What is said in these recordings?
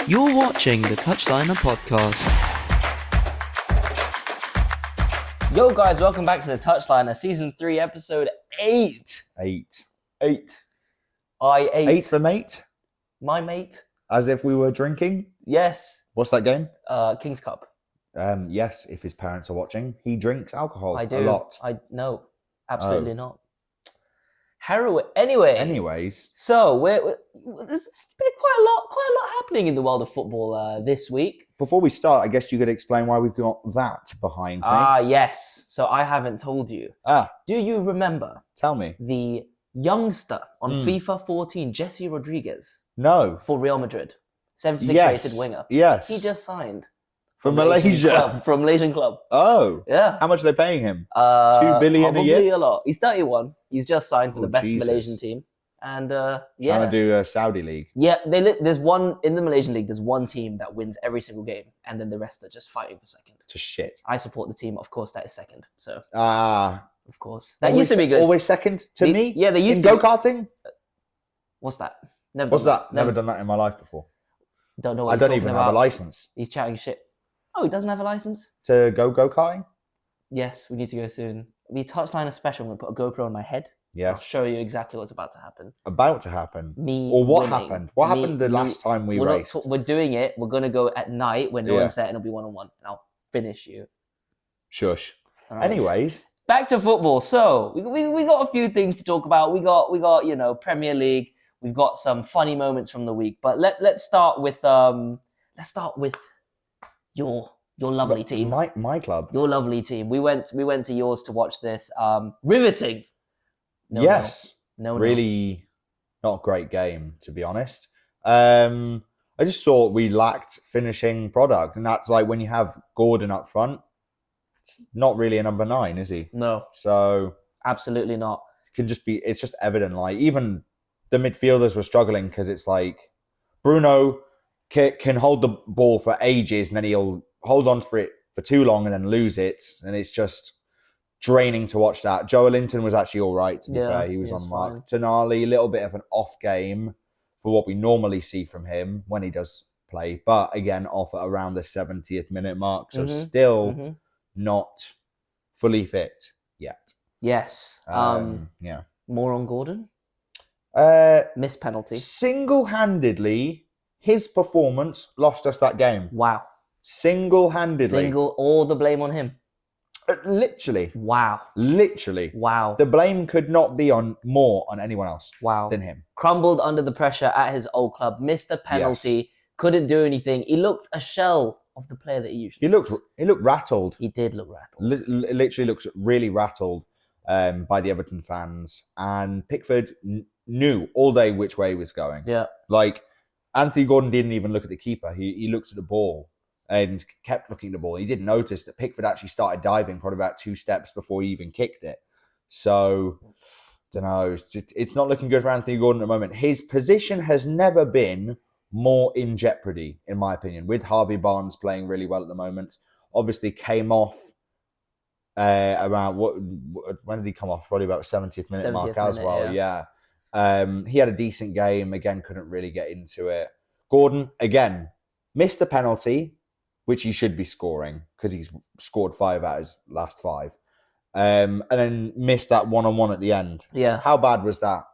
You're watching the Touchliner podcast. Yo guys, welcome back to the Touchliner, season 3, episode 8. Eight. I ate. 8 for mate? My mate? As if we were drinking? Yes. What's that game? King's Cup. Yes, if his parents are watching. He drinks alcohol I do. a lot. No, absolutely not. Heroin. Anyways, so there's been quite a lot happening in the world of football this week. Before we start, I guess you could explain why we've got that behind me. Yes. So I haven't told you. Do you remember? Tell me. The youngster on FIFA 14, Jesse Rodriguez? No. For Real Madrid. 76 rated winger. Yes. He just signed. From Malaysia. From Malaysian club. Oh. Yeah. How much are they paying him? 2 billion a year? Probably a lot. He's 31. He's just signed for the best Malaysian team. And Trying to do a Saudi league. Yeah, there's one in the Malaysian league. There's one team that wins every single game, and then the rest are just fighting for second. Just shit. I support the team, of course. That is second. So of course, that always, used to be good. Always second to me. Yeah, they used in to go-karting. What's that? Never. What's that? Never done that in my life before. Don't know what I he's don't talking even about. have a license He's chatting shit. Oh, he doesn't have a license? to go-karting. Yes, we need to go soon. We Touchliner special. I'm gonna put a GoPro on my head. I'll Yes. show you exactly what's about to happen. About to happen. Me Or what winning. happened? What happened the last time we we're raced? we're doing it. We're going to go at night when no one's there, and it'll be one-on-one. And I'll finish you. Shush. All right. Anyways. Back to football. So we got a few things to talk about. We got Premier League. We've got some funny moments from the week. But let's start with your lovely team. My club. Your lovely team. We went to yours to watch this. Riveting. Really not a great game, to be honest. I just thought we lacked finishing product. And that's like when you have Gordon up front, it's not really a number 9, is he? No. So Absolutely not. it's just evident. Like even the midfielders were struggling because it's like Bruno can hold the ball for ages and then he'll hold on for it for too long and then lose it. And it's just draining to watch that. Joe Linton was actually all right, to be fair. He was on mark. Tonali, a little bit of an off game for what we normally see from him when he does play. But again, off at around the 70th minute mark. So still not fully fit yet. Yes. Yeah. More on Gordon? Missed penalty. Single-handedly, his performance lost us that game. Wow. Single-handedly. All the blame on him. Literally. Wow. Literally. Wow. The blame could not be more on anyone else than him. Crumbled under the pressure at his old club. Missed a penalty. Couldn't do anything. He looked a shell of the player that he usually is. He looked rattled. He did look rattled. Literally looks really rattled by the Everton fans. And Pickford knew all day which way he was going. Yeah. Like, Anthony Gordon didn't even look at the keeper. He looked at the ball and kept looking at the ball. He didn't notice that Pickford actually started diving probably about 2 steps before he even kicked it. So, don't know. It's not looking good for Anthony Gordon at the moment. His position has never been more in jeopardy, in my opinion, with Harvey Barnes playing really well at the moment. Obviously came off around, when did he come off? Probably about 70th minute mark as well. Yeah. He had a decent game. Again, couldn't really get into it. Gordon, again, missed the penalty, which he should be scoring because he's scored 5 out of his last 5. And then missed that one-on-one at the end. Yeah. How bad was that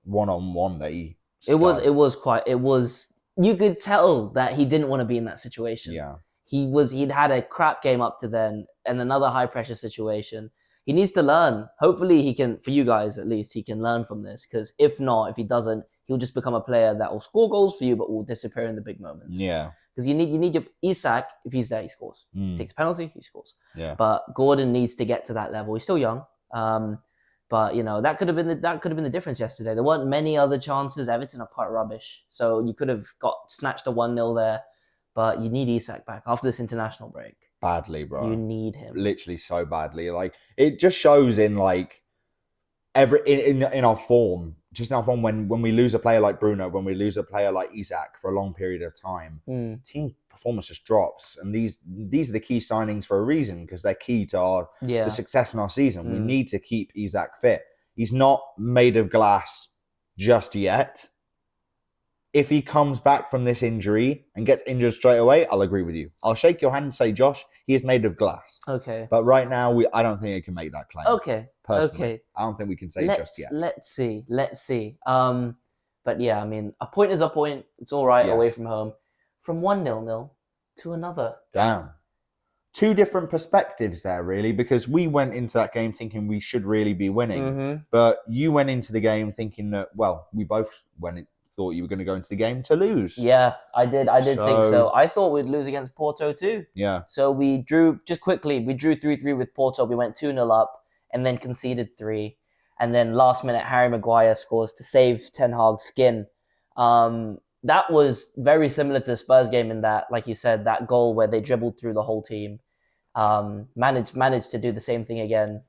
one-on-one that he scored? It was, you could tell that he didn't want to be in that situation. Yeah. He'd had a crap game up to then and another high-pressure situation. He needs to learn. Hopefully he can, for you guys at least, he can learn from this. Because if not, if he doesn't, he'll just become a player that will score goals for you, but will disappear in the big moments. Yeah. Because you need your Isak, if he's there, he scores. Takes a penalty, he scores. Yeah. But Gordon needs to get to that level. He's still young. But that could have been the difference yesterday. There weren't many other chances. Everton are quite rubbish. So you could have snatched a 1-0 there. But you need Isak back after this international break. Badly, bro. You need him. Literally so badly. Like, it just shows in like in our form. Just now from when we lose a player like Bruno, when we lose a player like Isak for a long period of time, team performance just drops. And these are the key signings for a reason, because they're key to the success in our season. We need to keep Isak fit. He's not made of glass just yet. if he comes back from this injury and gets injured straight away, I'll agree with you. I'll shake your hand and say, Josh, he is made of glass. Okay. But right now, I don't think it can make that claim. Okay. Personally. Okay. I don't think we can say just yet. Let's see. But yeah, I mean, a point is a point. It's all right away from home. From 1-0 to another. Damn. Two different perspectives there, really, because we went into that game thinking we should really be winning. Mm-hmm. But you went into the game thinking that, well, we both thought you were going to go into the game to lose. Yeah, I did think so. I thought we'd lose against Porto too. Yeah. So we drew 3-3 with Porto. We went 2-0 up and then conceded 3. And then last minute, Harry Maguire scores to save Ten Hag's skin. That was very similar to the Spurs game in that, like you said, that goal where they dribbled through the whole team. Managed to do the same thing again.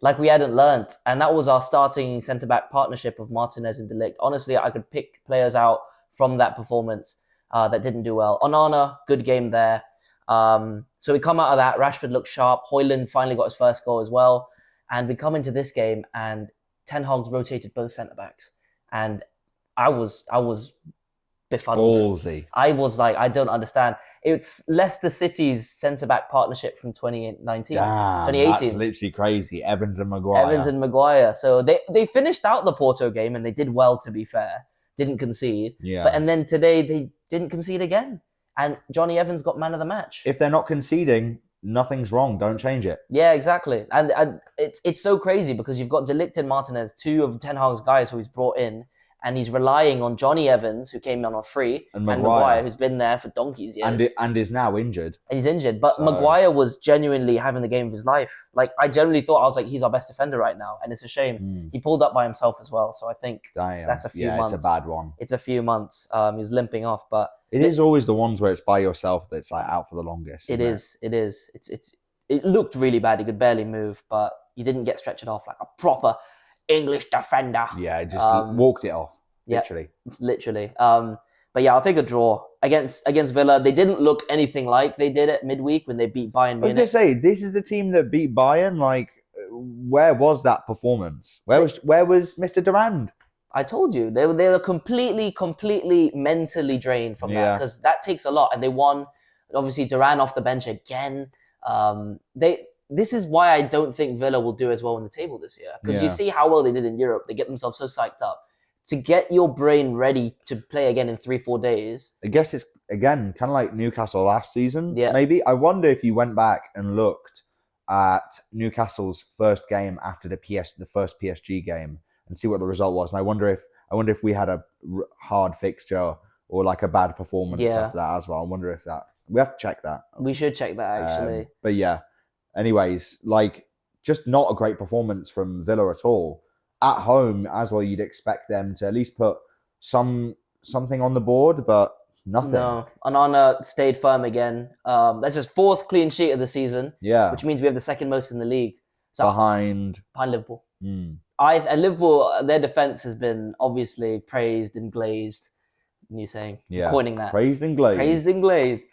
Like we hadn't learnt. And that was our starting centre-back partnership of Martinez and De Ligt. Honestly, I could pick players out from that performance that didn't do well. Onana, good game there. So we come out of that. Rashford looked sharp. Højlund finally got his first goal as well. And we come into this game and Ten Hag's rotated both centre-backs. And I was befuddled. Ballsy. I was like, I don't understand. It's Leicester City's centre-back partnership from 2019. Damn, 2018. that's literally crazy. Evans and Maguire. So they finished out the Porto game and they did well, to be fair. Didn't concede. Yeah. And then today they didn't concede again. And Johnny Evans got man of the match. If they're not conceding, nothing's wrong. Don't change it. Yeah, exactly. And it's so crazy because you've got De Ligt and Martinez, 2 of Ten Hag's guys who he's brought in. And he's relying on Johnny Evans, who came in on free, and Maguire, who's been there for donkey's years. And is now injured. And he's injured. But Maguire was genuinely having the game of his life. Like, I generally thought, I was like, he's our best defender right now. And it's a shame. He pulled up by himself as well. So I think that's a few months. It's a bad one. It's a few months. He was limping off. But it is always the ones where it's by yourself that's like out for the longest. It is. It looked really bad. He could barely move, but he didn't get stretched off like a proper English defender. Yeah, just walked it off. Literally. But yeah, I'll take a draw against Villa. They didn't look anything like they did at midweek when they beat Bayern Munich. I was going to say, this is the team that beat Bayern. Like, where was that performance? Where was Mr. Durand? I told you they were completely mentally drained from that because that takes a lot. And they won. Obviously, Durand off the bench again. This is why I don't think Villa will do as well in the table this year because you see how well they did in Europe. They get themselves so psyched up. To get your brain ready to play again in 3-4 days. I guess it's, again, kind of like Newcastle last season, maybe. I wonder if you went back and looked at Newcastle's first game after the first PSG game and see what the result was. And I wonder if we had a hard fixture or like a bad performance after that as well. I wonder if we have to check that. We should check that, actually. But yeah, anyways, like, just not a great performance from Villa at all. At home as well, you'd expect them to at least put something on the board, but nothing. No, Onana stayed firm again. That's his 4th clean sheet of the season. Yeah, which means we have the 2nd most in the league. So behind Liverpool. And Liverpool, their defense has been obviously praised and glazed. New saying, coining that. Praised and glazed.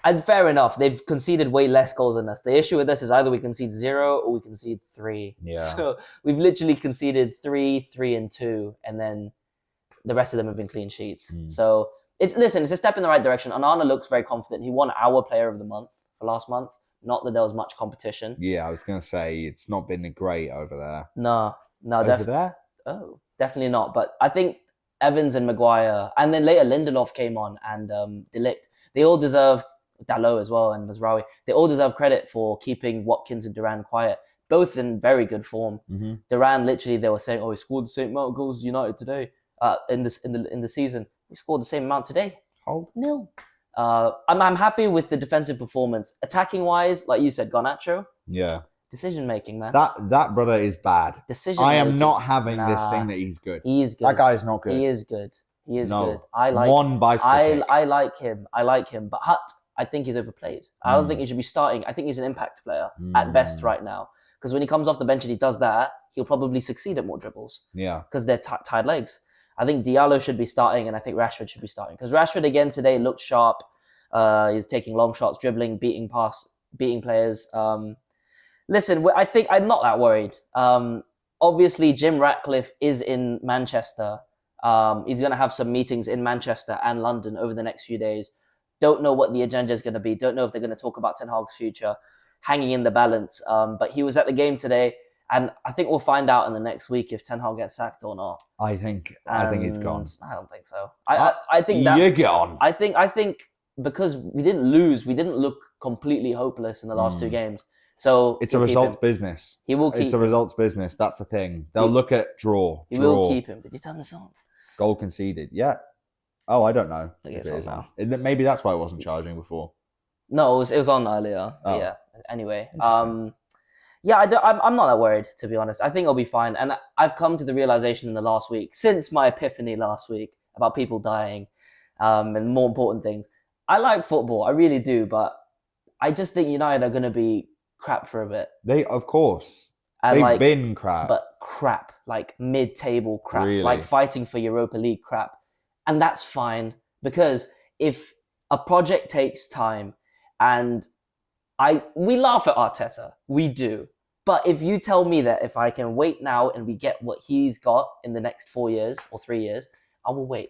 And fair enough, they've conceded way less goals than us. The issue with us is either we concede 0 or we concede 3. Yeah. So we've literally conceded 3, 3, and 2, and then the rest of them have been clean sheets. So it's a step in the right direction. Onana looks very confident. He won our Player of the Month for last month. Not that there was much competition. Yeah, I was going to say it's not been great over there. No, there. Oh, definitely not. But I think Evans and Maguire, and then later Lindelof came on and De Ligt. They all deserve. Dalot as well and Mazraoui. They all deserve credit for keeping Watkins and Durand quiet, both in very good form. Durand, literally, they were saying, "Oh, he scored the same amount of goals as United today in the season. He scored the same amount today. 0. I'm happy with the defensive performance. Attacking wise, like you said, Garnacho. Yeah. Decision making, man. That brother is bad. I am not having this thing that he's good. He is good. That guy is not good. He is good. I like one bicycle. I like him. But Hutt, I think he's overplayed. I don't think he should be starting. I think he's an impact player at best right now. Because when he comes off the bench and he does that, he'll probably succeed at more dribbles. Yeah. Because they're tired legs. I think Diallo should be starting and I think Rashford should be starting. Because Rashford again today looked sharp. He's taking long shots, dribbling, beating players. Listen, I think I'm not that worried. Obviously, Jim Ratcliffe is in Manchester. He's going to have some meetings in Manchester and London over the next few days. Don't know what the agenda is going to be. Don't know if they're going to talk about Ten Hag's future. Hanging in the balance. But he was at the game today, and I think we'll find out in the next week if Ten Hag gets sacked or not. I think he's gone. I don't think so. I think that you're gone. I think because we didn't lose, we didn't look completely hopeless in the last 2 games. So it's a results business. He will keep. It's a results business. That's the thing. They'll look at draw. He will keep him. Did you turn this off? Goal conceded. Yeah. Oh, I don't know. I think it's on now. Maybe that's why it wasn't charging before. No, it was on earlier. Oh. Yeah. Anyway, I'm not that worried, to be honest. I think it'll be fine. And I've come to the realization in the last week, since my epiphany last week about people dying, and more important things. I like football, I really do, but I just think United are going to be crap for a bit. Of course. And They've been crap. But crap, like mid-table crap, Really? like fighting for Europa League crap. And that's fine, because if a project takes time, and we laugh at Arteta, we do. But if you tell me that if I can wait now and we get what he's got in the next 4 years or 3 years, I will wait.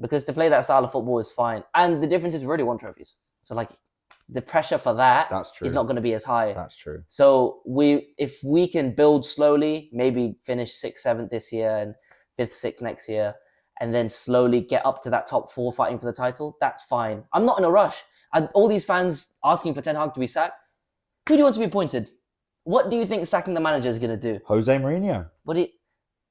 Because to play that style of football is fine. And the difference is we already won trophies. So like the pressure for that's true. Is not going to be as high. That's true. So if we can build slowly, maybe finish 6th, 7th this year and 5th, 6th next year, and then slowly get up to that top 4 fighting for the title, that's fine. I'm not in a rush. All these fans asking for Ten Hag to be sacked. Who do you want to be appointed? What do you think sacking the manager is going to do? Jose Mourinho.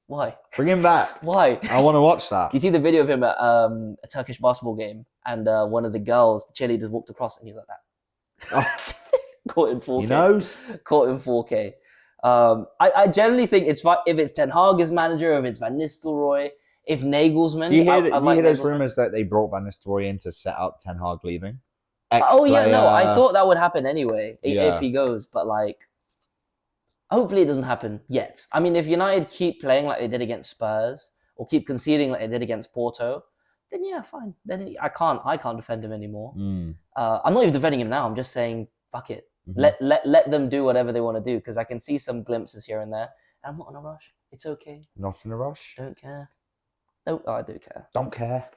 Why? Bring him back. Why? I want to watch that. You see the video of him at a Turkish basketball game, and one of the girls, the cheerleaders, walked across, and he was like that. Caught in 4K. He knows. Caught in 4K. I generally think if it's Ten Hag as manager, if it's Van Nistelrooy, if Nagelsmann. Do you hear those rumours that they brought Van Nistelrooy in to set up Ten Hag leaving? Oh yeah, no, I thought that would happen anyway if he goes, but like, hopefully it doesn't happen yet. I mean, if United keep playing like they did against Spurs or keep conceding like they did against Porto, then yeah, fine. Then I can't defend him anymore. I'm not even defending him now. I'm just saying, fuck it. Let them do whatever they want to do, because I can see some glimpses here and there. And I'm not in a rush. It's okay. Not in a rush. Don't care. No, I do care. Don't care.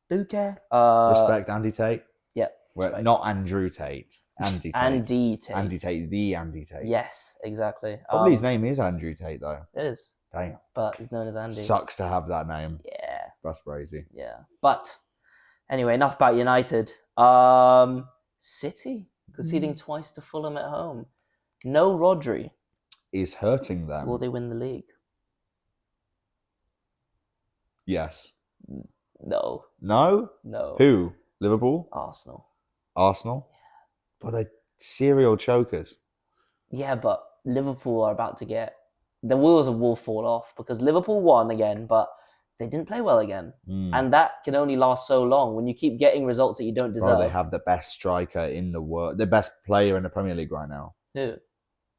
Do care. Respect Andy Tate. Yeah. Well, not Andrew Tate. Andy Tate. Andy Tate. Andy Tate. The Andy Tate. Yes, exactly. Probably his name is Andrew Tate, though. It is. Damn. But he's known as Andy. Sucks to have that name. Yeah. That's crazy. Yeah. But anyway, enough about United. City conceding twice to Fulham at home. No Rodri. Is hurting them. Will they win the league? Yes. No. No? No. Who? Liverpool? Arsenal. Arsenal? Yeah. But they're serial chokers. Yeah, but Liverpool are about to get... The wheels will fall off, because Liverpool won again, but they didn't play well again. And that can only last so long when you keep getting results that you don't deserve. Bro, they have the best striker in the world. The best player in the Premier League right now. Who?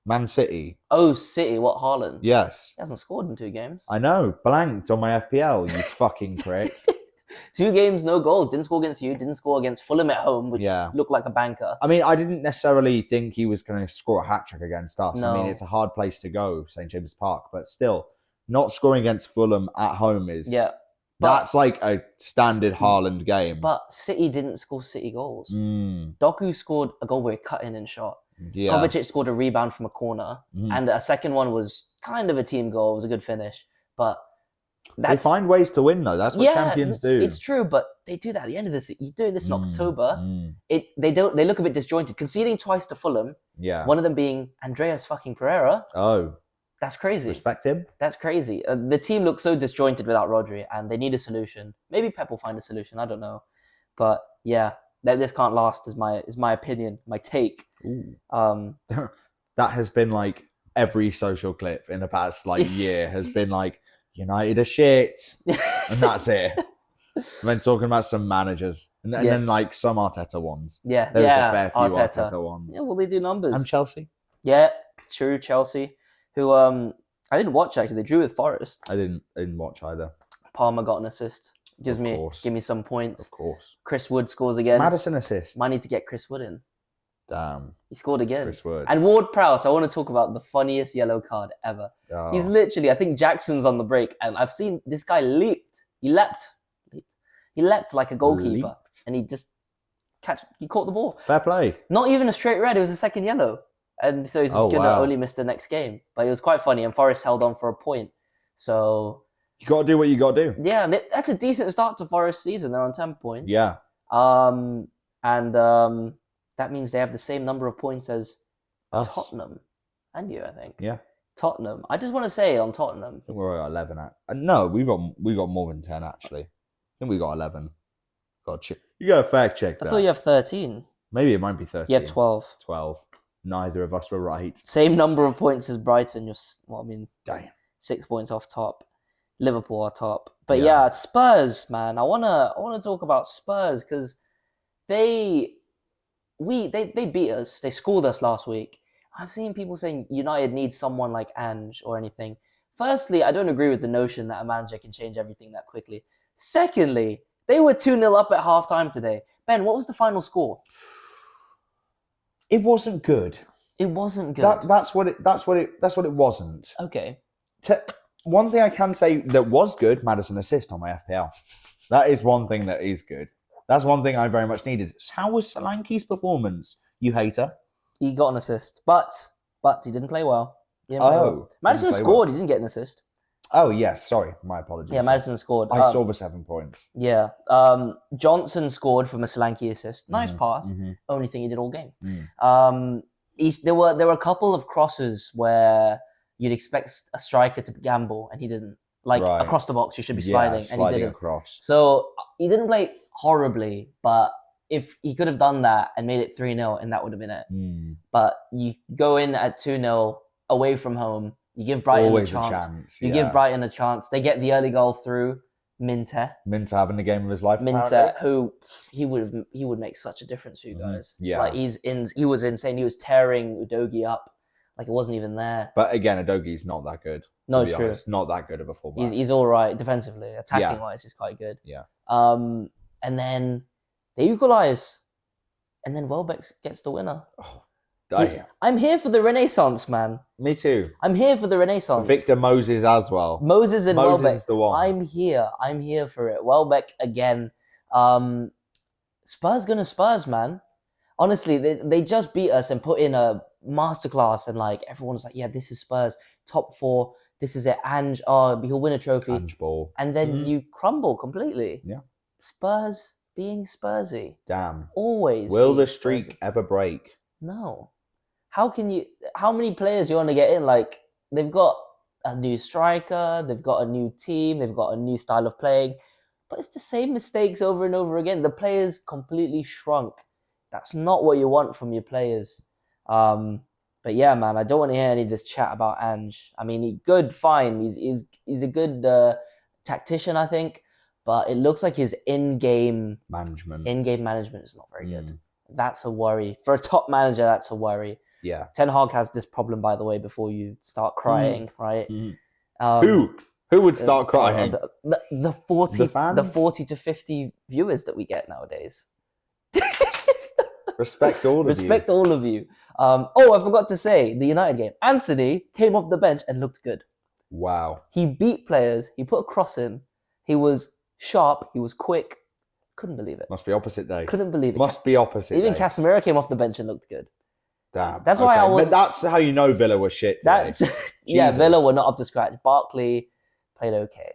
Man City. Oh, City. What, Haaland? Yes. He hasn't scored in 2 games. I know. Blanked on my FPL, you fucking prick. 2 games, no goals. Didn't score against you. Didn't score against Fulham at home, which looked like a banker. I mean, I didn't necessarily think he was going to score a hat-trick against us. No. I mean, it's a hard place to go, St. James's Park. But still, not scoring against Fulham at home is... Yeah. That's like a standard Haaland game. But City didn't score City goals. Doku scored a goal where he cut in and shot. Yeah. Kovacic scored a rebound from a corner. And a second one was kind of a team goal. It was a good finish. But they find ways to win, though. That's what champions do. It's true, but they do that at the end of the season. You're doing this in October. They look a bit disjointed. Conceding twice to Fulham. Yeah. One of them being Andreas fucking Pereira. Oh. That's crazy. Respect him. That's crazy. The team looks so disjointed without Rodri, and they need a solution. Maybe Pep will find a solution. I don't know, but yeah, this can't last. Is my opinion, my take. That has been like every social clip in the past year has been like United are shit, and that's it. And then talking about some managers, and then like some Arteta ones. Yeah, there's a fair few Arteta ones. Yeah, well, they do numbers. And Chelsea. Yeah, true. Chelsea. Who I didn't watch actually. They drew with Forest. I didn't watch either. Palmer got an assist. Give me some points. Of course. Chris Wood scores again. Maddison assist. Might need to get Chris Wood in. Damn. He scored again. Chris Wood. And Ward-Prowse, I want to talk about the funniest yellow card ever. Oh. He's literally, I think Jackson's on the break, and I've seen this guy leaped. He leapt like a goalkeeper, and he caught the ball. Fair play. Not even a straight red, it was a second yellow. And so he's going to only miss the next game. But it was quite funny, and Forest held on for a point. So... You got to do what you got to do. Yeah, that's a decent start to Forest season. They're on 10 points. Yeah. That means they have the same number of points as Us. Tottenham and you, I think. Yeah. Tottenham. I just want to say on Tottenham. I think we're at 11. No, we got more than 10 actually. I think we got 11. You got a fact check that. I thought you have 13. Maybe it might be 13. You have 12. 12. Neither of us were right. Same number of points as Brighton. Damn. 6 points off top. Liverpool are top. But yeah, Spurs, man. I wanna talk about Spurs because they beat us. They schooled us last week. I've seen people saying United needs someone like Ange or anything. Firstly, I don't agree with the notion that a manager can change everything that quickly. Secondly, they were 2-0 up at halftime today. Ben, what was the final score? It wasn't good. It wasn't good. That's what it wasn't. Okay. One thing I can say that was good, Maddison assist on my FPL. That is one thing that is good. That's one thing I very much needed. How was Solanke's performance, you hater? He got an assist, but he didn't play well. Maddison scored. He didn't get an assist. Oh, yes. Sorry. My apologies. Yeah, Maddison scored. I saw the 7 points. Yeah. Johnson scored from a Solanke assist. Nice pass. Mm-hmm. Only thing he did all game. There were a couple of crosses where you'd expect a striker to gamble, and he didn't. Across the box, you should be sliding, and he didn't. Across. So he didn't play horribly, but if he could have done that and made it 3-0, and that would have been it. But you go in at 2-0 away from home, you give Brighton a chance. You give Brighton a chance. They get the early goal through Minter. Minter having the game of his life. Minter, who he would make such a difference for you guys. Yeah. He was insane. He was tearing Udogie up. It wasn't even there. But again, Udogie's not that good. No, true. Honest. Not that good of a fullback. He's all right defensively. Attacking-wise, he's quite good. Yeah. And then they equalise. And then Welbeck gets the winner. Oh, I'm here for the Renaissance, man. Me too. I'm here for the Renaissance. Victor Moses as well. Moses and Welbeck. Is the one. I'm here for it. Welbeck again. Spurs gonna Spurs, man. Honestly, they just beat us and put in a masterclass, and everyone's like, yeah, this is Spurs top 4. This is it. Ange, he'll win a trophy. Ange ball. And then you crumble completely. Yeah. Spurs being Spursy. Damn. Always. Will the streak ever break? No. How many players do you want to get in? They've got a new striker, they've got a new team, they've got a new style of playing, but it's the same mistakes over and over again. The players completely shrunk. That's not what you want from your players. But yeah, man, I don't want to hear any of this chat about Ange. I mean, fine. He's a good tactician, I think, but it looks like his in-game management is not very good. That's a worry. For a top manager, that's a worry. Yeah. Ten Hag has this problem, by the way, before you start crying, right? Who would start crying? The 40 to 50 viewers that we get nowadays. Respect all of you. I forgot to say, the United game. Anthony came off the bench and looked good. Wow. He beat players. He put a cross in. He was sharp. He was quick. Couldn't believe it. Must be opposite day. Couldn't believe it. Must be opposite Even day. Casemiro came off the bench and looked good. Damn. That's why I was... But that's how you know Villa was shit today. Yeah, Villa were not up to scratch. Barkley played okay.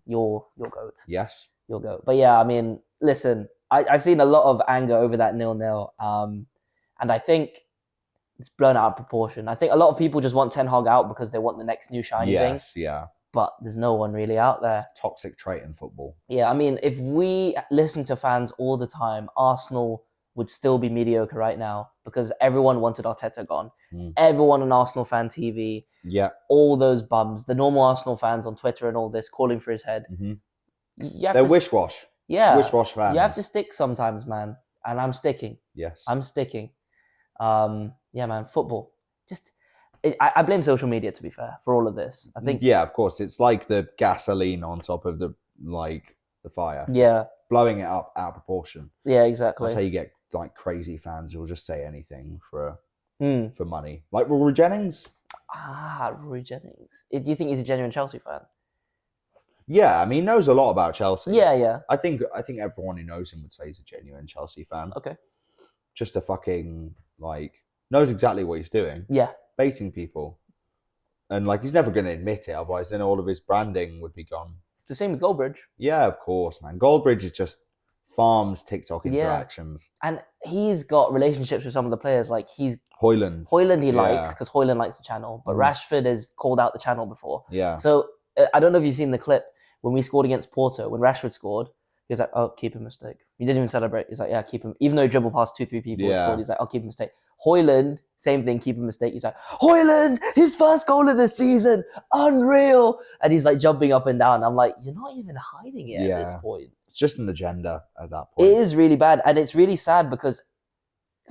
Your goat. Yes. Your goat. But yeah, I mean, listen... I've seen a lot of anger over that 0-0, and I think it's blown out of proportion. I think a lot of people just want Ten Hag out because they want the next new shiny thing. Yes, yeah. But there's no one really out there. Toxic trait in football. Yeah, I mean, if we listen to fans all the time, Arsenal would still be mediocre right now because everyone wanted Arteta gone. Everyone on Arsenal fan TV. Yeah. All those bums, the normal Arsenal fans on Twitter and all this, calling for his head. They're wish-wash. Yeah, wish-wash fans. You have to stick sometimes, man. And I'm sticking. Yes. I'm sticking. Yeah, man, football. I blame social media, to be fair, for all of this. I think. Yeah, of course. It's like the gasoline on top of the fire. Yeah. Blowing it up out of proportion. Yeah, exactly. That's how you get like crazy fans who will just say anything for Hmm. money. Like Rory Jennings. Rory Jennings. Do you think he's a genuine Chelsea fan? Yeah, I mean, he knows a lot about Chelsea. Yeah. I think everyone who knows him would say he's a genuine Chelsea fan. Okay. Just a fucking, like, knows exactly what he's doing. Yeah. Baiting people. And, like, he's never going to admit it, otherwise then all of his branding would be gone. The same as Goldbridge. Yeah, of course, man. Goldbridge is just farms TikTok interactions. And he's got relationships with some of the players. Like, Hoyland he likes, because Hoyland likes the channel. But Rashford has called out the channel before. Yeah. So, I don't know if you've seen the clip. When we scored against Porto, when Rashford scored, he was like, "Oh, keep a mistake." He didn't even celebrate. He's like, "Yeah, keep him." Even though he dribbled past 2-3 people and scored, he's like, "I'll keep a mistake." Hoyland, same thing, keep a mistake. He's like, "Hoyland, his first goal of the season, unreal!" And he's like jumping up and down. I'm like, "You're not even hiding it at this point." It's just an agenda at that point. It is really bad, and it's really sad because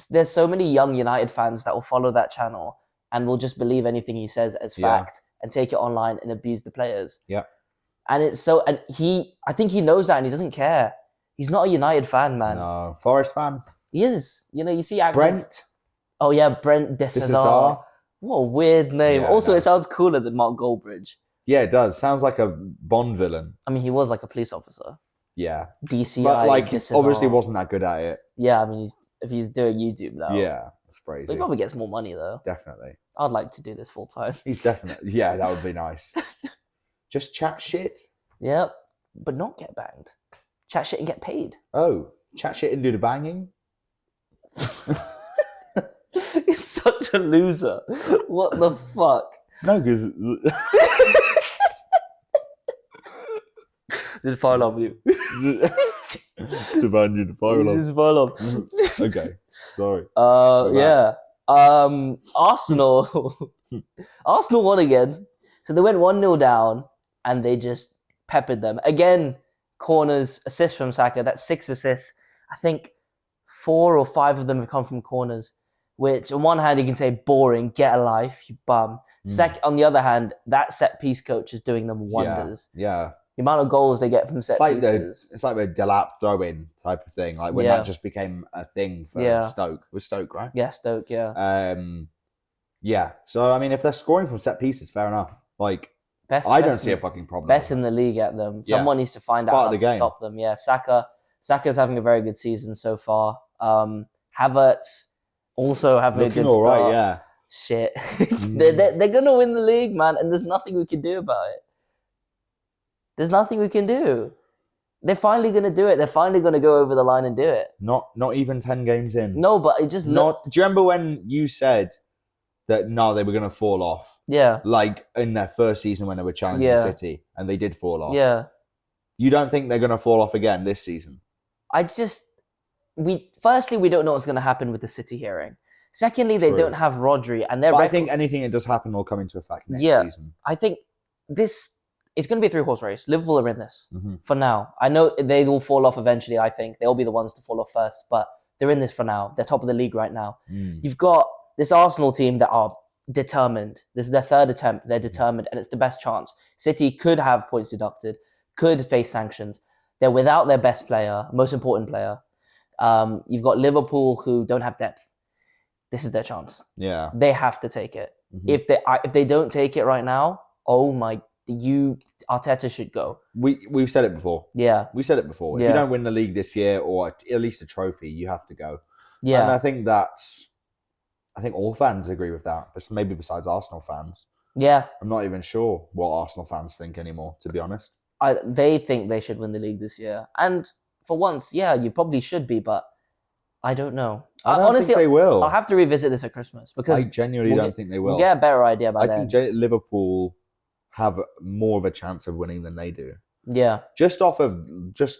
there's so many young United fans that will follow that channel and will just believe anything he says as fact and take it online and abuse the players. Yeah. And I think he knows that and he doesn't care. He's not a United fan, man. No, Forest fan. He is. You see Brent. Oh yeah, Brent de Cesar. What a weird name. Yeah, also, it sounds cooler than Mark Goldbridge. Yeah, it does. Sounds like a Bond villain. I mean, he was like a police officer. Yeah. DCI. But like, de Cesar. obviously wasn't that good at it. Yeah, I mean, if he's doing YouTube now. Yeah, that's crazy. But he probably gets more money though. Definitely. I'd like to do this full time. He's definitely. Yeah, that would be nice. Just chat shit. Yep, but not get banged. Chat shit and get paid. Oh, chat shit and do the banging? You're such a loser. What the fuck? No, because... Just file on you. to ban you to file on. Just file on. Okay, sorry. Yeah. Arsenal. Arsenal won again. So they went 1-0 down and they just peppered them. Again, corners, assists from Saka. That's 6 assists. I think 4 or 5 of them have come from corners, which on one hand you can say boring, get a life, you bum. On the other hand, that set piece coach is doing them wonders. Yeah. The amount of goals they get from set pieces. It's like the Delap throw-in type of thing. Like when that just became a thing for Stoke. It was Stoke, right? Yeah, Stoke, yeah. Yeah. So, I mean, if they're scoring from set pieces, fair enough. Like, I don't see a fucking problem. Best in the league at them. Someone needs to find out how to stop them. Yeah, Saka's having a very good season so far. Havertz also having a good start. Right, yeah. Shit. They're going to win the league, man, and there's nothing we can do about it. There's nothing we can do. They're finally going to do it. They're finally going to go over the line and do it. Not even 10 games in. No, but it just... Do you remember when you said that, no, they were going to fall off? Yeah. Like in their first season when they were challenging City, and they did fall off. Yeah. You don't think they're going to fall off again this season? Firstly, we don't know what's going to happen with the City hearing. Secondly, they don't have Rodri, and I think anything that does happen will come into effect next season. I think it's going to be a 3-horse race. Liverpool are in this for now. I know they will fall off eventually, I think. They'll be the ones to fall off first, but they're in this for now. They're top of the league right now. You've got this Arsenal team that are determined. This is their third attempt. They're determined, and it's the best chance. City could have points deducted, could face sanctions. They're without their best player, most important player. You've got Liverpool who don't have depth. This is their chance. Yeah. They have to take it. If they don't take it right now, Arteta should go. We've said it before. Yeah. We've said it before. If you don't win the league this year or at least a trophy, you have to go. Yeah. And I think all fans agree with that. But maybe besides Arsenal fans. Yeah. I'm not even sure what Arsenal fans think anymore, to be honest. They think they should win the league this year. And for once, yeah, you probably should be, but I don't know. Honestly, think they will. I'll have to revisit this at Christmas because I genuinely don't think they will. We'll get a better idea by then. I think Liverpool have more of a chance of winning than they do. Yeah. Just off of just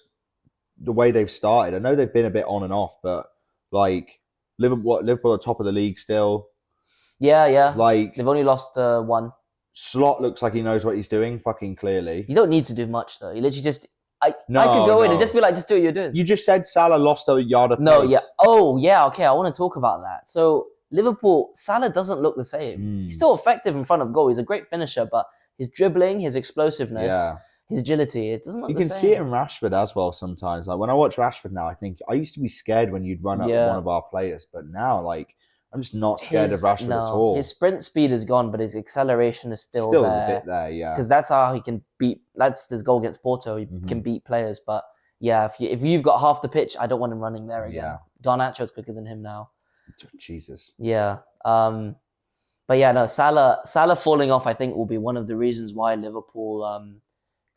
the way they've started. I know they've been a bit on and off, but like Liverpool are top of the league still. Yeah. Like they've only lost 1. Slot looks like he knows what he's doing, fucking clearly. You don't need to do much though. You literally just I could go in and just be like, just do what you're doing. You just said Salah lost a yard of pace. No, yeah. Oh, yeah, okay, I want to talk about that. So Liverpool, Salah doesn't look the same. He's still effective in front of goal. He's a great finisher, but his dribbling, his explosiveness, his agility. It doesn't look You the can same. see it in Rashford as well sometimes. Like when I watch Rashford now, I think I used to be scared when you'd run up with one of our players, but now like I'm just not scared of Rashford at all. His sprint speed is gone, but his acceleration is still a there. bit there, yeah. Because that's how he can beat. That's his goal against Porto. He can beat players, but yeah, if you've got half the pitch, I don't want him running there again. Yeah. Garnacho's quicker than him now. Jesus. Yeah. But yeah, no, Salah falling off, I think, will be one of the reasons why Liverpool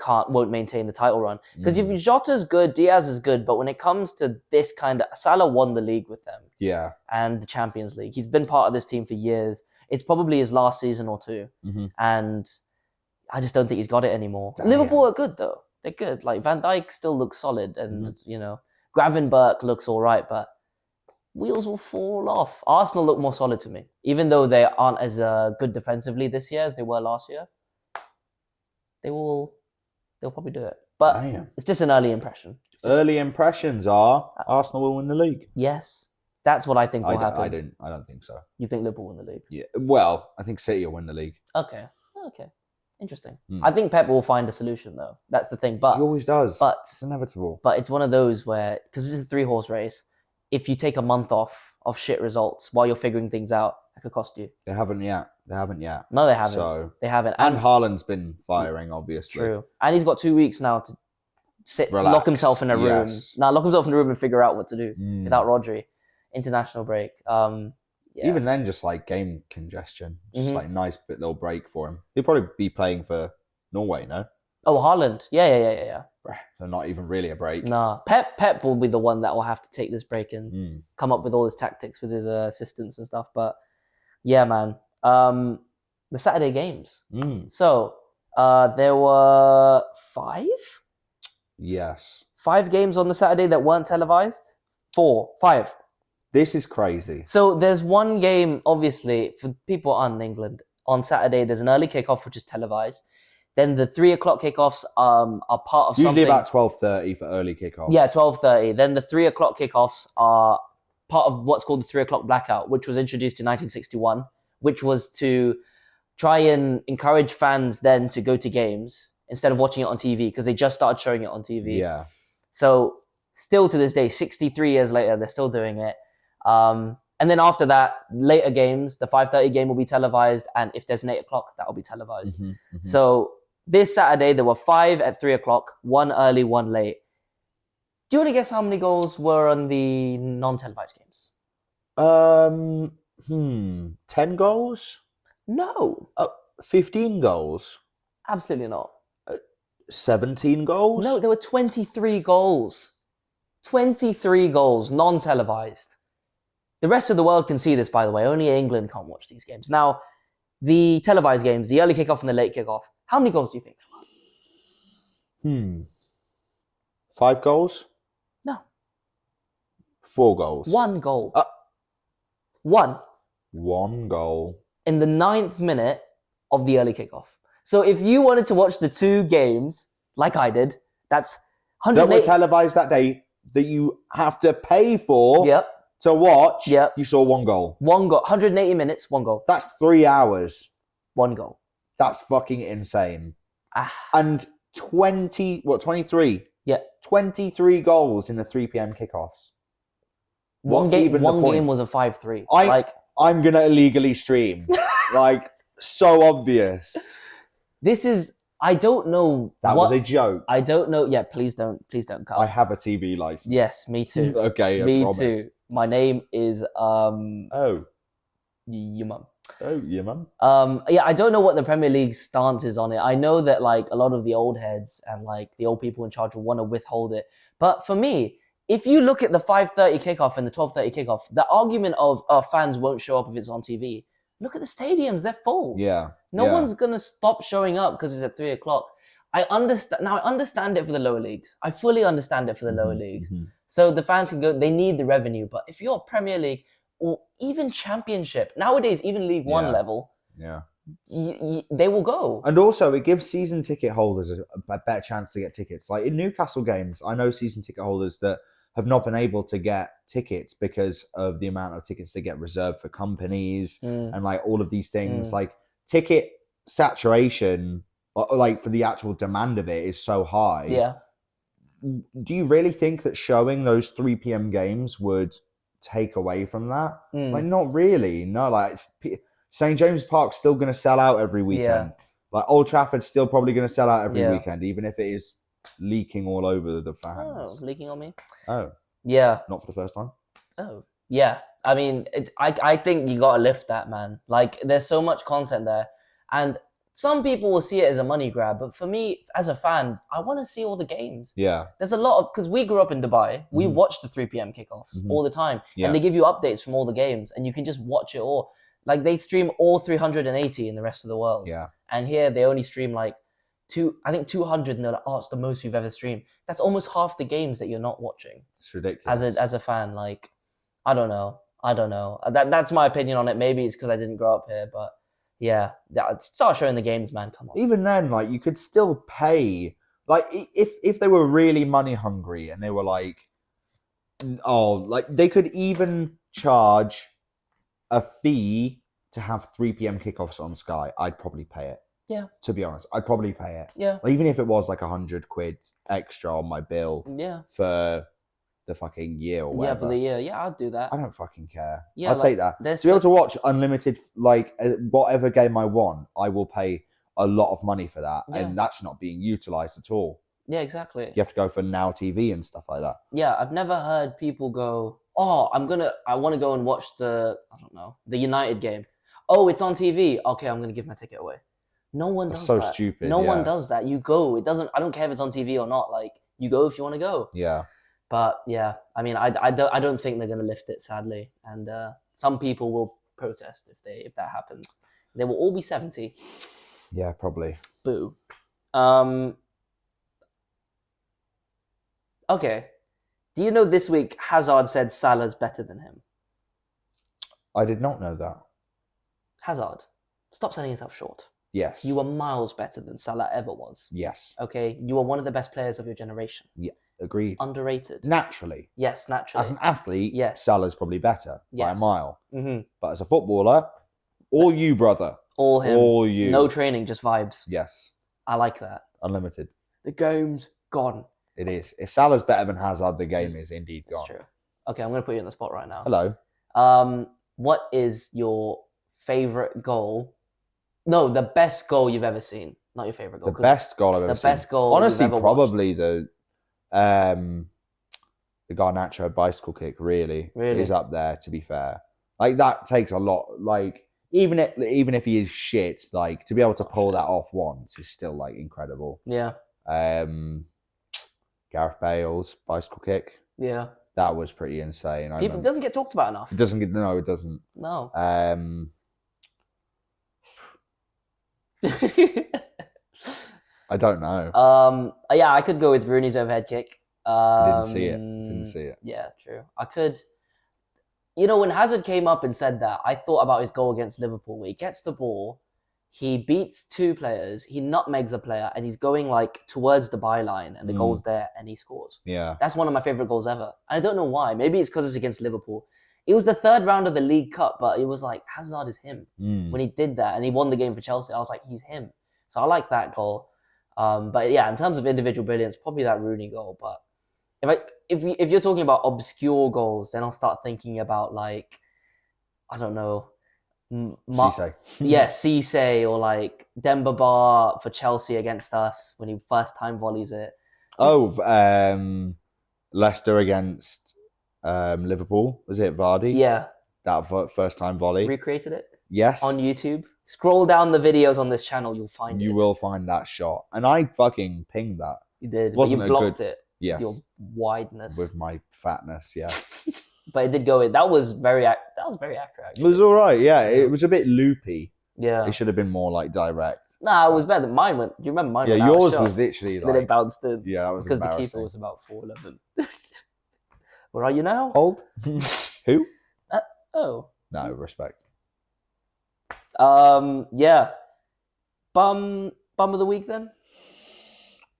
won't maintain the title run. Because if Jota's good, Diaz is good, but when it comes to this kind of, Salah won the league with them. Yeah. And the Champions League. He's been part of this team for years. It's probably his last season or two. And I just don't think he's got it anymore. Damn. Liverpool are good, though. They're good. Like, Van Dijk still looks solid. And, Gravenberch looks all right, but wheels will fall off. Arsenal look more solid to me. Even though they aren't as good defensively this year as they were last year. They'll probably do it. But it's just an early impression. Early impressions are Arsenal will win the league. Yes. That's what I think will happen. I don't think so. You think Liverpool win the league? Yeah. Well, I think City will win the league. Okay. Interesting. I think Pep will find a solution, though. That's the thing. But he always does. But it's inevitable. But it's one of those where, because it's a 3-horse race, if you take a month off of shit results while you're figuring things out, that could cost you. They haven't yet. No, they haven't. So they haven't. And Haaland's been firing, obviously. True. And he's got 2 weeks now to relax. Lock himself in a room. Lock himself in a room and figure out what to do without Rodri. International break. Even then, just like game congestion. Just like nice little break for him. He'll probably be playing for Norway, no? Oh, Haaland. Yeah. So not even really a break. Nah. Pep will be the one that will have to take this break and come up with all his tactics with his assistants and stuff. But yeah, man. The Saturday games. So there were 5? Yes. 5 games on the Saturday that weren't televised? 5. This is crazy. So there's one game, obviously, for people on England. On Saturday, there's an early kickoff, which is televised. Then the 3 o'clock kickoffs are part of Usually something. about 12:30 for early kickoff. Yeah, 12:30. Then the 3 o'clock kickoffs are part of what's called the 3 o'clock blackout, which was introduced in 1961, which was to try and encourage fans then to go to games instead of watching it on TV, because they just started showing it on TV. Yeah. So still to this day, 63 years later, they're still doing it. And then after that, later games, the 5:30 game will be televised, and if there's an 8 o'clock, that will be televised. So this Saturday, there were 5 at 3 o'clock, 1 early, 1 late. Do you want to guess how many goals were on the non-televised games? 10 goals? No. 15 goals? Absolutely not. 17 goals? No, there were 23 goals. 23 goals, non-televised. The rest of the world can see this, by the way. Only England can't watch these games. Now, the televised games, the early kickoff and the late kickoff, how many goals do you think there were? 5 goals? No. 4 goals? 1 goal. 1. 1 goal. In the 9th minute of the early kickoff. So if you wanted to watch the 2 games, like I did, that's 180... That were televised that day, that you have to pay for to watch, you saw 1 goal. 1 goal. 180 minutes, 1 goal. That's 3 hours. 1 goal. That's fucking insane. And 23? Yeah. 23 goals in the 3 p.m. kickoffs. One game was a 5-3. I'm going to illegally stream. So obvious. This is... I don't know. That was a joke. I don't know. Yeah, please don't cut. I have a TV license. Yes, me too. Okay, me promise. too. My name is Oh, your mum. Oh, your mum. Yeah, I don't know what the Premier League stance is on it. I know that a lot of the old heads and the old people in charge will want to withhold it. But for me, if you look at the 5:30 kickoff and the 12:30 kickoff, the argument of fans won't show up if it's on TV. Look at the stadiums; they're full. Yeah. No one's gonna stop showing up because it's at 3 o'clock. I understand it for the lower leagues. I fully understand it for the lower leagues. So the fans can go. They need the revenue. But if you're Premier League or even Championship nowadays, even League One level, they will go. And also, it gives season ticket holders a better chance to get tickets. Like in Newcastle games, I know season ticket holders that have not been able to get tickets because of the amount of tickets they get reserved for companies and all of these things. Ticket saturation like for the actual demand of it is so high. Yeah. Do you really think that showing those 3 p.m. games would take away from that? Like, not really. No, like St. James's Park's still going to sell out every weekend. Like Old Trafford's still probably going to sell out every weekend, even if it is leaking all over the fans. Oh, leaking on me? Oh. Yeah. Not for the first time? Oh. Yeah. I mean, I think you got to lift that, man. Like, there's so much content there. And some people will see it as a money grab. But for me, as a fan, I want to see all the games. Yeah. There's a lot of... Because we grew up in Dubai. We watch the 3 p.m. kickoffs all the time. Yeah. And they give you updates from all the games. And you can just watch it all. Like, they stream all 380 in the rest of the world. Yeah. And here, they only stream, like, 200. And they're like, oh, it's the most we've ever streamed. That's almost half the games that you're not watching. It's ridiculous. As a fan, like, I don't know. That's my opinion on it. Maybe it's because I didn't grow up here, but yeah, start showing the games, man. Come on. Even then, like, you could still pay. Like, if they were really money hungry and they were like, oh, like they could even charge a fee to have 3 p.m. kickoffs on Sky. I'd probably pay it. Yeah. To be honest, I'd probably pay it. Yeah. Like, even if it was like £100 extra on my bill. Yeah. For the fucking year or whatever. Yeah, for the year. Yeah, I'd do that. I don't fucking care. Yeah, I'll take that. To be able to watch unlimited, like, whatever game I want, I will pay a lot of money for that. Yeah. And that's not being utilised at all. Yeah, exactly. You have to go for Now TV and stuff like that. Yeah, I've never heard people go, oh, I want to go and watch the United game. Oh, it's on TV. Okay, I'm going to give my ticket away. No one does that. So stupid. No one does that. You go. I don't care if it's on TV or not. Like, you go if you want to go. Yeah. But yeah, I mean, I don't think they're going to lift it, sadly. And some people will protest if that happens. They will all be 70. Yeah, probably. Boo. Okay. Do you know this week Hazard said Salah's better than him? I did not know that. Hazard, stop selling yourself short. Yes. You are miles better than Salah ever was. Yes. Okay? You are one of the best players of your generation. Yeah. Agreed. Underrated. Naturally. Yes, naturally. As an athlete, yes. Salah's probably better by a mile. Mm-hmm. But as a footballer, all you, brother. All him. All you. No training, just vibes. Yes. I like that. Unlimited. The game's gone. It is. If Salah's better than Hazard, the game is indeed gone. That's true. Okay, I'm going to put you on the spot right now. Hello. What is your favourite goal? No, the best goal you've ever seen. Not your favourite goal. The best goal I've ever seen. The best goal honestly, you've ever probably watched. The Garnacho bicycle kick really is up there, to be fair. Like, that takes a lot. Like, even if he is shit, like, to be able to pull that off once is still, like, incredible. Yeah. Gareth Bale's bicycle kick. Yeah. That was pretty insane. It doesn't get talked about enough. It doesn't. No, it doesn't. No. I don't know. Yeah, I could go with Rooney's overhead kick. Didn't see it. Yeah, true. I could. You know, when Hazard came up and said that, I thought about his goal against Liverpool, where he gets the ball, he beats two players, he nutmegs a player, and he's going like towards the byline, and the goal's there, and he scores. Yeah. That's one of my favourite goals ever. I don't know why. Maybe it's because it's against Liverpool. It was the third round of the League Cup, but it was like, Hazard is him. When he did that, and he won the game for Chelsea, I was like, he's him. So I like that goal. But yeah, in terms of individual brilliance, probably that Rooney goal. But if you're talking about obscure goals, then I'll start thinking about, like, I don't know, Cisse. Yeah, Cisse, or like Demba Ba for Chelsea against us when he first time volleys it. Leicester against Liverpool, was it Vardy? Yeah, that first time volley. Recreated it. Yes, on YouTube. Scroll down the videos on this channel, you'll find it. You will find that shot, and I fucking pinged that. You did, Wasn't but you blocked it. Yes, with your wideness, with my fatness. Yeah. But it did go in. That was very accurate. Actually. It was all right. Yeah, it was a bit loopy. Yeah, it should have been more like direct. Nah, it was better than mine. Do you remember mine? Yeah, yours was literally like. Then it bounced in. Yeah, that was because the keeper was about 4'11". Where are you now? Old. Who? Oh. No respect. Yeah. Bum of the week then.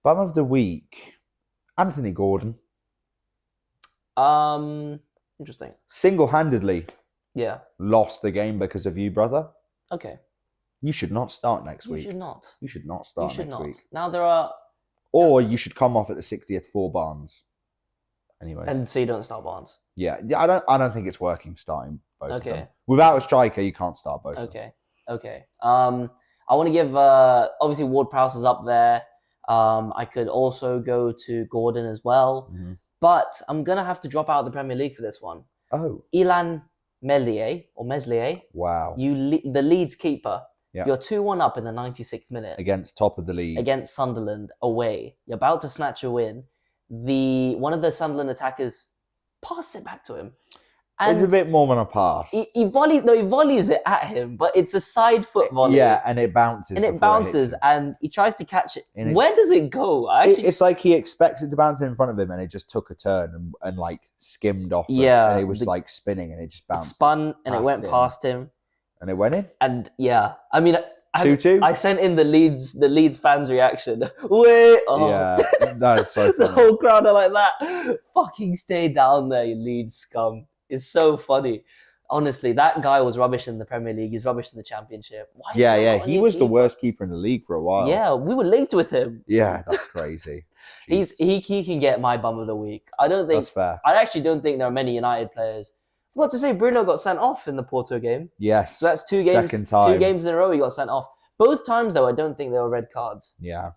Bum of the week. Anthony Gordon. Interesting. Single-handedly. Yeah. Lost the game because of you, brother. Okay. You should not start next You week. should not. You should not You start should next not. week. Now there are... Or you should come off at the 60th for Barnes. Anyway. And so you don't start Barnes. Yeah, I don't think it's working starting both of them. Okay. Without a striker, you can't start both of them. Okay. I want to give... obviously, Ward-Prowse is up there. I could also go to Gordon as well. Mm-hmm. But I'm going to have to drop out of the Premier League for this one. Oh. Ilan Meslier. Wow. The Leeds keeper. Yeah. You're 2-1 up in the 96th minute. Against top of the league. Against Sunderland away. You're about to snatch a win. One of the Sunderland attackers passes it back to him. And it's a bit more than a pass. He volleys it at him, but it's a side foot volley. Yeah, and it bounces. And he tries to catch it. Where does it go? It's like he expects it to bounce in front of him, and it just took a turn and like skimmed off. Yeah, and it was like spinning, and it just bounced. It spun, and it went past him. And it went in. And yeah, I mean, 2-2. I sent in the Leeds fans' reaction. Wait, yeah, that is so funny. The whole crowd are like that. Fucking stay down there, you Leeds scum. It's so funny. Honestly, that guy was rubbish in the Premier League. He's rubbish in the Championship. He was the worst keeper in the league for a while. Yeah, we were linked with him. Yeah, that's crazy. He can get my bum of the week. I don't think that's fair. I actually don't think there are many United players. I forgot to say Bruno got sent off in the Porto game. Yes. So that's 2 games. Second time. 2 games in a row he got sent off. Both times though, I don't think they were red cards. Yeah.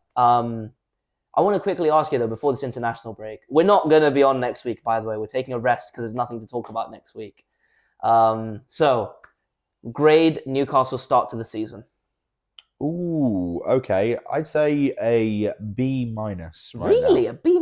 I want to quickly ask you though, before this international break, we're not going to be on next week, by the way. We're taking a rest because there's nothing to talk about next week. So, grade Newcastle start to the season. Ooh, okay. I'd say a B-. Right really? now. A B-?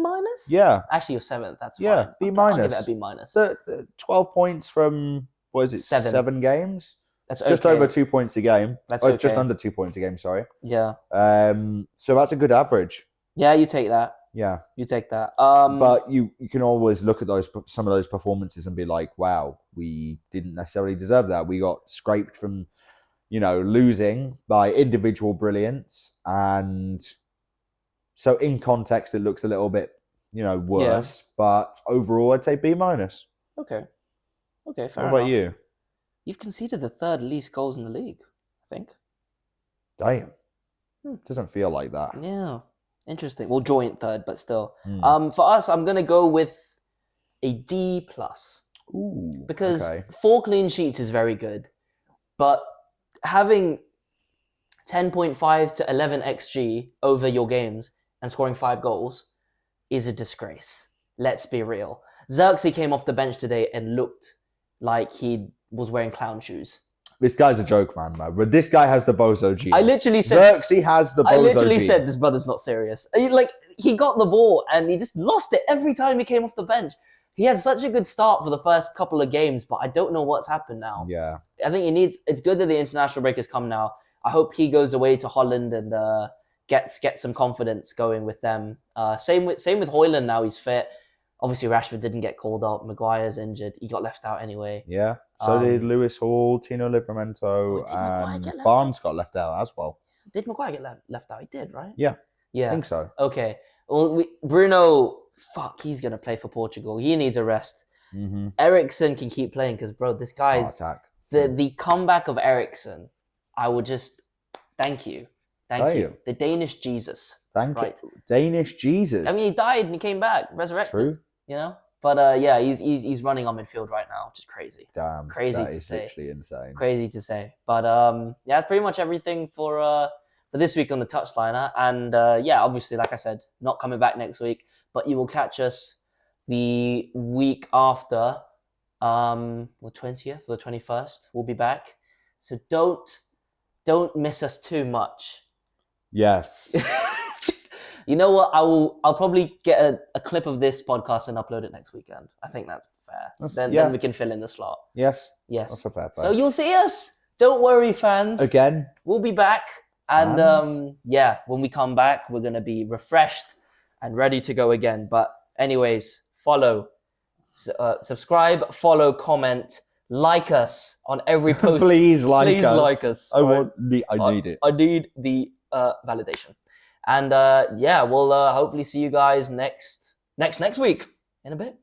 Yeah. Actually, you're 7th. That's fine. Yeah, B-. I'll give it a B-. 12 points from, what is it, 7 games? That's just over 2 points a game. That's It's just under 2 points a game, sorry. Yeah. So that's a good average. Yeah, you take that. Yeah. You take that. But you can always look at some of those performances and be like, wow, we didn't necessarily deserve that. We got scraped from, losing by individual brilliance. And so in context, it looks a little bit, worse. Yeah. But overall, I'd say B-. Okay, fair enough. What about you? You've conceded the 3rd least goals in the league, I think. Damn. Doesn't feel like that. Yeah. Interesting. Well, joint 3rd, but still. For us, I'm going to go with a D+. Ooh. Because 4 clean sheets is very good. But having 10.5 to 11 XG over your games and scoring 5 goals is a disgrace. Let's be real. Xerxes came off the bench today and looked like he was wearing clown shoes. This guy's a joke, man. But this guy has the bozo gene. I literally said... Xerxes has the bozo gene. Said this brother's not serious. He got the ball and he just lost it every time he came off the bench. He had such a good start for the first couple of games, but I don't know what's happened now. Yeah. I think it's good that the international break has come now. I hope he goes away to Holland and gets some confidence going with them. Same with Højlund now, he's fit. Obviously, Rashford didn't get called up. Maguire's injured. He got left out anyway. Yeah. So did Lewis Hall, Tino Livramento, and Barnes got left out as well. Did Maguire get left out? He did, right? Yeah. Yeah. I think so. Okay. Well, Bruno, he's going to play for Portugal. He needs a rest. Mm-hmm. Eriksen can keep playing because, bro, this guy's... The comeback of Eriksen, I would just... Thank you. Thank you. The Danish Jesus. Thank you. Danish Jesus. I mean, he died and he came back, resurrected. True. But he's running on midfield right now, which is crazy. Damn, crazy to say. Literally insane. Crazy to say. But that's pretty much everything for this week on the Touchliner. And obviously, like I said, not coming back next week, but you will catch us the week after, the 20th or the 21st. We'll be back, so don't miss us too much. Yes. You know what? I'll probably get a clip of this podcast and upload it next weekend. I think that's fair. Then we can fill in the slot. Yes. Yes. That's a fair play. So you'll see us. Don't worry, fans. Again. We'll be back. And when we come back, we're going to be refreshed and ready to go again. But anyways, follow, subscribe, follow, comment, like us on every post. Please like us. I need it. I need the validation. And we'll hopefully see you guys next week in a bit.